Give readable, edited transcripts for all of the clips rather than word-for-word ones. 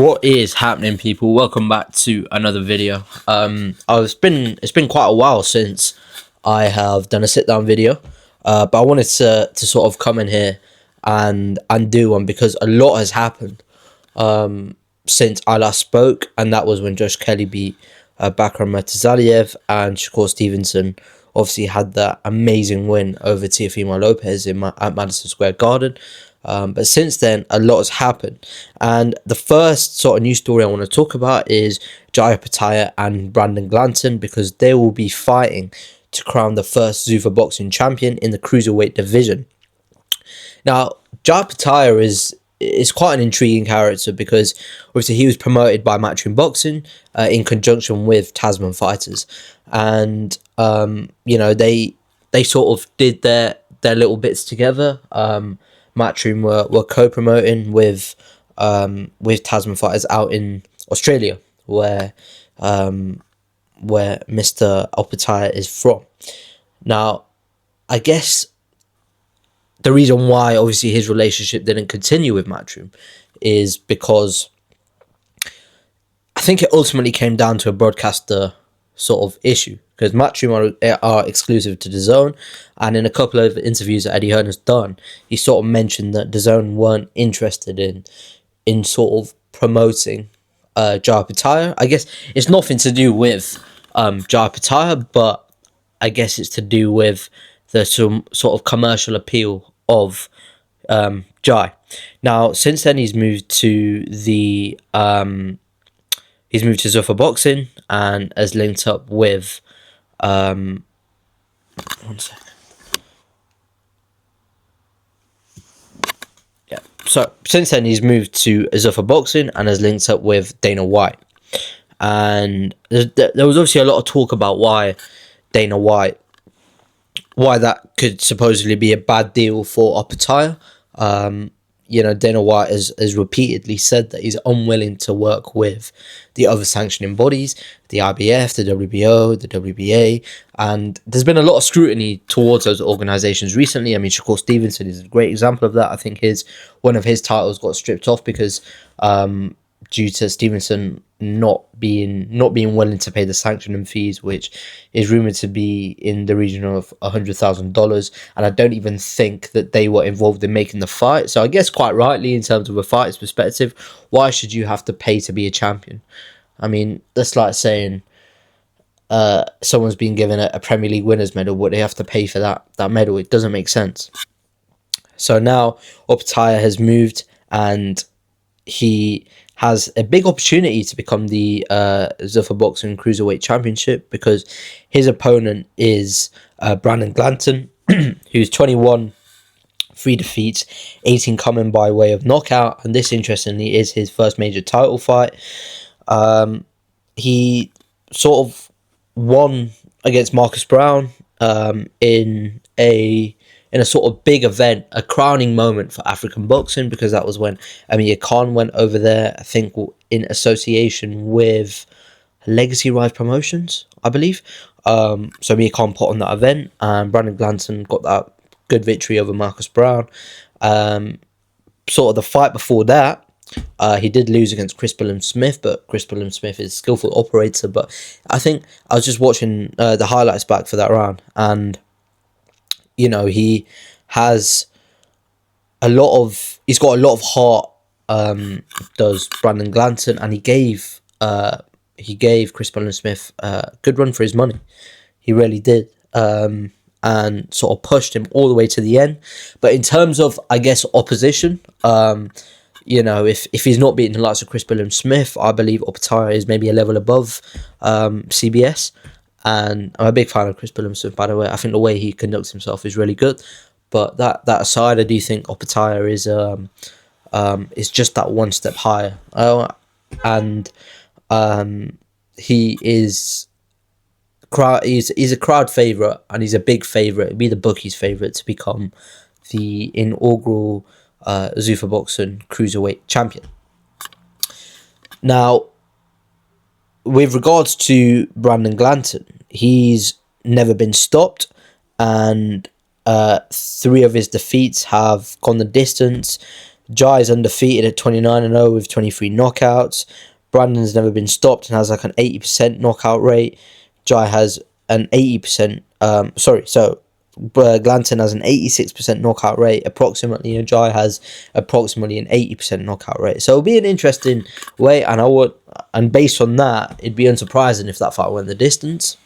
What is happening, people? Welcome back to another video. It's been quite a while since I have done a sit down video, but I wanted to sort of come in here and do one because a lot has happened since I last spoke, and that was when Josh Kelly beat Bakram Murtazaliev, and Shakur Stevenson obviously had that amazing win over Teofimo Lopez at Madison Square Garden. But since then, a lot has happened. And the first sort of news story I want to talk about is Opetaia and Brandon Glanton, because they will be fighting to crown the first Zuffa boxing champion in the Cruiserweight division. Now, Opetaia is quite an intriguing character because obviously he was promoted by Matchroom Boxing in conjunction with Tasman Fighters. And, they sort of did their little bits together. Matchroom were co-promoting with Tasman Fighters out in Australia, where Mr. Opetaia is from. Now, I guess the reason why obviously his relationship didn't continue with Matchroom is because I think it ultimately came down to a broadcaster sort of issue, because Matchroom are exclusive to DAZN, and in a couple of interviews that Eddie Hearn has done, he sort of mentioned that DAZN weren't interested in sort of promoting Opetaia. I guess it's nothing to do with Opetaia, but I guess it's to do with the sort of commercial appeal of Jai. Now, since then, he's moved to Zuffa Boxing and has linked up with one second. Yeah. So since then he's moved to Zuffa Boxing and has linked up with Dana White. And there was obviously a lot of talk about why that could supposedly be a bad deal for Opetaia. Dana White has repeatedly said that he's unwilling to work with the other sanctioning bodies, the IBF, the WBO, the WBA, and there's been a lot of scrutiny towards those organisations recently. I mean, Shakur Stevenson is a great example of that. I think one of his titles got stripped off because due to Stevenson not being willing to pay the sanctioning fees, which is rumoured to be in the region of $100,000, and I don't even think that they were involved in making the fight. So I guess quite rightly, in terms of a fighter's perspective, why should you have to pay to be a champion? I mean, that's like saying someone's been given a Premier League winners medal, would they have to pay for that medal? It doesn't make sense. So now Opetaia has moved, and he has a big opportunity to become the Zuffa Boxing Cruiserweight Championship, because his opponent is Brandon Glanton, who's 21, 3 defeats, 18 coming by way of knockout, and this, interestingly, is his first major title fight. He sort of won against Marcus Brown in a sort of big event, a crowning moment for African boxing, because that was when Amir Khan went over there, I think in association with Legacy Rise Promotions, I believe. So Amir Khan put on that event, and Brandon Glanton got that good victory over Marcus Brown. Sort of the fight before that, he did lose against Chris Smith, but Chris Smith is a skillful operator. But I think I was just watching the highlights back for that round, and he has he's got a lot of heart, does Brandon Glanton, and he gave Chris Smith a good run for his money. He really did, and sort of pushed him all the way to the end. But in terms of, I guess, opposition, if he's not beating the likes of Chris Smith, I believe Opetaia is maybe a level above CBS. And I'm a big fan of Chris Smith, by the way. I think the way he conducts himself is really good. But that aside, I do think Opetaia is just that one step higher. He's a crowd favourite, and he's a big favourite. It'd be the bookies' favourite to become the inaugural Zuffa Boxing Cruiserweight champion. Now, with regards to Brandon Glanton, he's never been stopped, and 3 of his defeats have gone the distance. Jai is undefeated at 29-0 with 23 knockouts. Brandon's never been stopped and has like an 80% knockout rate. Jai has an 80%. Glanton has an 86% knockout rate approximately, and Jai has approximately an 80% knockout rate. So it'll be an interesting way, and based on that, it'd be unsurprising if that fight went the distance.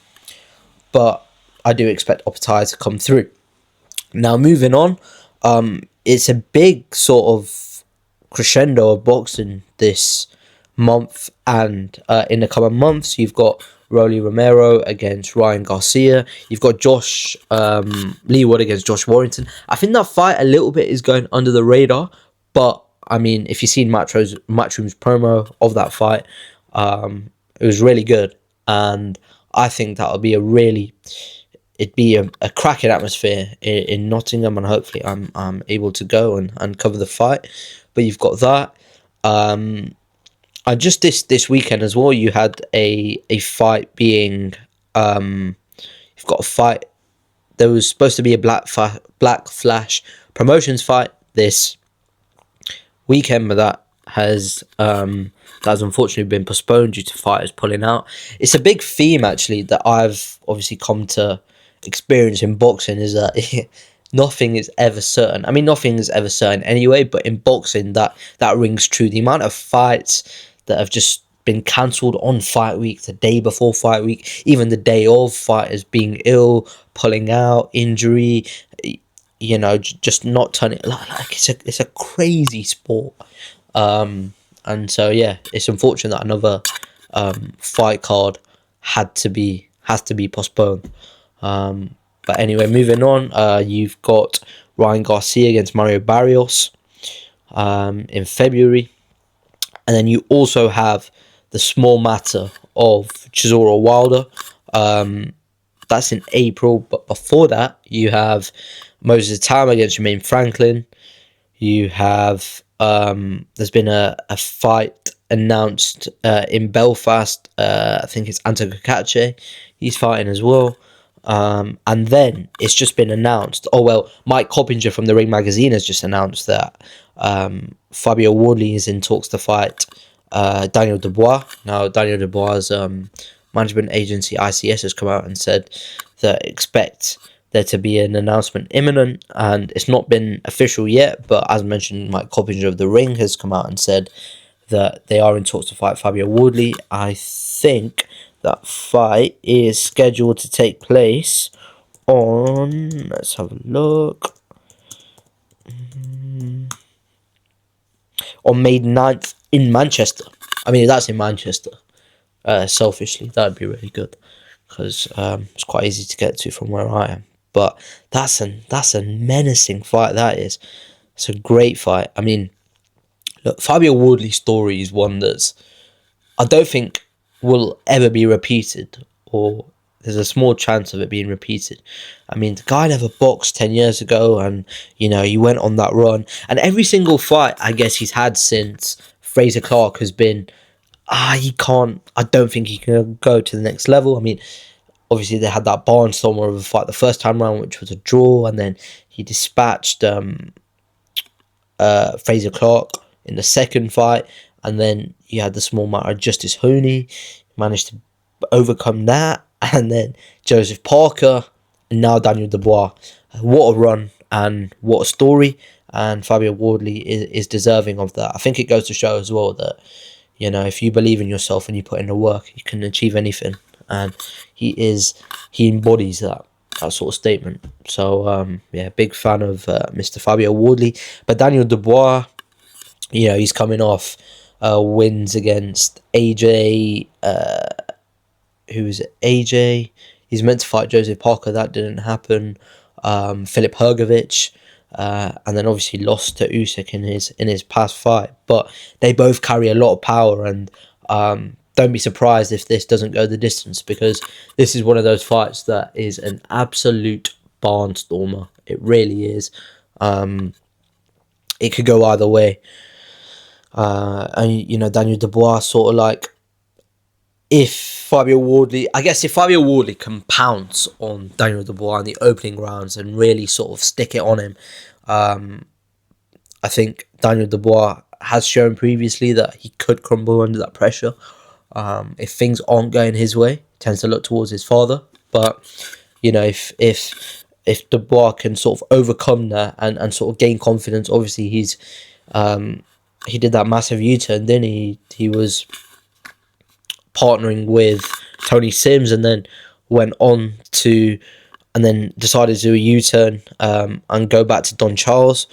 But I do expect Opetaia to come through. Now moving on, it's a big sort of crescendo of boxing this month, and in the coming months you've got Rolly Romero against Ryan Garcia. You've got Josh Lee Wood against Josh Warrington. I think that fight a little bit is going under the radar, but I mean, if you've seen Matchroom's promo of that fight, it was really good, and I think that'll be it'd be a cracking atmosphere in Nottingham, and hopefully I'm able to go and cover the fight. But you've got that. Just this weekend as well, you had a fight being you've got a fight. There was supposed to be a Black Flash Promotions fight this weekend, but that has unfortunately been postponed due to fighters pulling out. It's a big theme actually that I've obviously come to experience in boxing, is that nothing is ever certain. I mean, nothing is ever certain anyway, but in boxing that rings true. The amount of fights that have just been cancelled on fight week, the day before fight week, even the day of, fighters being ill, pulling out, injury, just not turning, like it's a crazy sport. And so yeah, it's unfortunate that another fight card has to be postponed. But anyway, moving on, you've got Ryan Garcia against Mario Barrios in February. And then you also have the small matter of Chisora Wilder. That's in April. But before that, you have Moses Tam against Jermaine Franklin. You have there's been a fight announced in Belfast. I think it's Anton Kokache. He's fighting as well. And then it's just been announced. Oh well, Mike Coppinger from the Ring Magazine has just announced that Fabio Wardley is in talks to fight Daniel Dubois. Now Daniel Dubois' management agency ICS has come out and said that expect there to be an announcement imminent, and it's not been official yet, but as mentioned, Mike Coppinger of the Ring has come out and said that they are in talks to fight Fabio Wardley. I think that fight is scheduled to take place on, let's have a look, on May 9th in Manchester. I mean, if that's in Manchester, selfishly, that would be really good, because it's quite easy to get to from where I am. But that's a menacing fight, that is. It's a great fight. I mean, look, Fabio Wardley's story is one that's, I don't think will ever be repeated, or there's a small chance of it being repeated. I mean, the guy never boxed 10 years ago, and, he went on that run. And every single fight, I guess, he's had since Fraser Clark has been, I don't think he can go to the next level. I mean, obviously they had that barnstormer of a fight the first time round, which was a draw, and then he dispatched Fraser Clark in the second fight, and then you had the small matter of Justice Honey, managed to overcome that, and then Joseph Parker, and now Daniel Dubois. What a run and what a story, and Fabio Wardley is deserving of that. I think it goes to show as well that, if you believe in yourself and you put in the work, you can achieve anything, and he embodies that sort of statement. So big fan of Mr. Fabio Wardley. But Daniel Dubois, he's coming off wins against AJ. Who was it? AJ. He's meant to fight Joseph Parker. That didn't happen. Filip Hrgović. And then obviously lost to Usyk in his past fight. But they both carry a lot of power, and don't be surprised if this doesn't go the distance, because this is one of those fights that is an absolute barnstormer. It really is. It could go either way. And Daniel Dubois sort of like, if Fabio Wardley can pounce on Daniel Dubois in the opening rounds and really sort of stick it on him, I think Daniel Dubois has shown previously that he could crumble under that pressure. If things aren't going his way, tends to look towards his father. But you know, if Dubois can sort of overcome that and sort of gain confidence, obviously he did that massive U-turn, then he was partnering with Tony Sims, and then went on to, and then decided to do a U-turn and go back to Don Charles.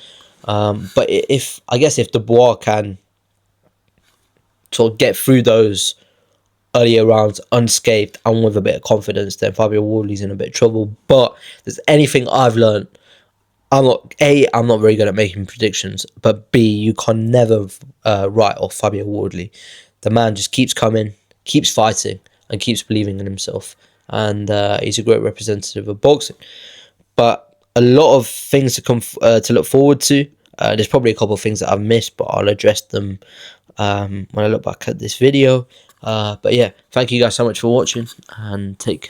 But if Dubois can sort of get through those earlier rounds unscathed and with a bit of confidence, then Fabio Wardley's in a bit of trouble. But if there's anything I've learned, I'm not very good at making predictions, but B, you can never write off Fabio Wardley. The man just keeps coming, keeps fighting, and keeps believing in himself. And he's a great representative of boxing. But a lot of things to come to look forward to. There's probably a couple of things that I've missed, but I'll address them when I look back at this video. But yeah, thank you guys so much for watching, and take care.